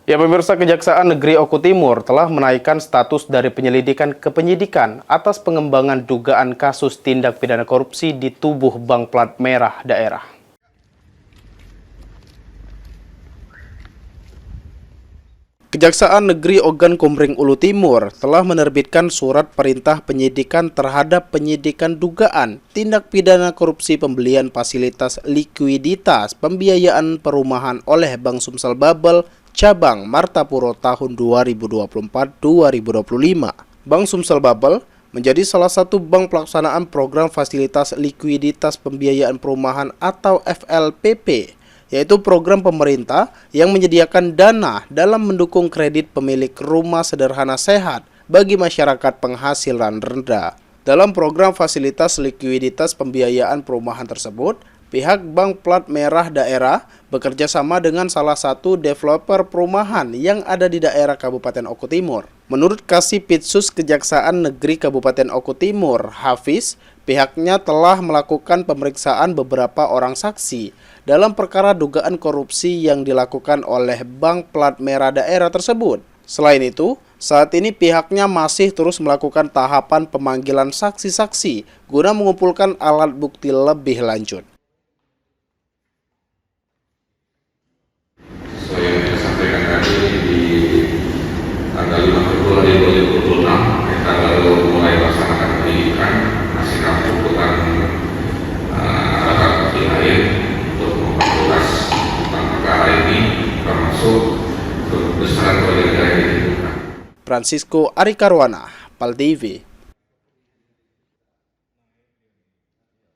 Ya, pemirsa, Kejaksaan Negeri Oku Timur telah menaikkan status dari penyelidikan ke penyidikan atas pengembangan dugaan kasus tindak pidana korupsi di tubuh Bank Plat Merah Daerah. Kejaksaan Negeri Ogan Komering Ulu Timur telah menerbitkan surat perintah penyidikan terhadap penyidikan dugaan tindak pidana korupsi pembelian fasilitas likuiditas pembiayaan perumahan oleh Bank Sumsel Babel Cabang Martapuro tahun 2024-2025. Bank Sumsel Babel menjadi salah satu bank pelaksanaan program fasilitas likuiditas pembiayaan perumahan atau FLPP, yaitu program pemerintah yang menyediakan dana dalam mendukung kredit pemilik rumah sederhana sehat bagi masyarakat penghasilan rendah. Dalam program fasilitas likuiditas pembiayaan perumahan tersebut, pihak Bank Plat Merah Daerah bekerja sama dengan salah satu developer perumahan yang ada di daerah Kabupaten Oku Timur. Menurut Kasipitsus Kejaksaan Negeri Kabupaten Oku Timur, Hafiz, pihaknya telah melakukan pemeriksaan beberapa orang saksi dalam perkara dugaan korupsi yang dilakukan oleh Bank Plat Merah Daerah tersebut. Selain itu, saat ini pihaknya masih terus melakukan tahapan pemanggilan saksi-saksi guna mengumpulkan alat bukti lebih lanjut. Yang saya sampaikan tadi di tanggal 5 Februari 2026 kita lalu mulai melaksanakan penyidikan, masih kami kumpulkan alat bukti lain untuk memperjelas tentang perkara ini, termasuk kebesaran kewajiban yang ditentukan. Francisco Arikarwana, PAL TV.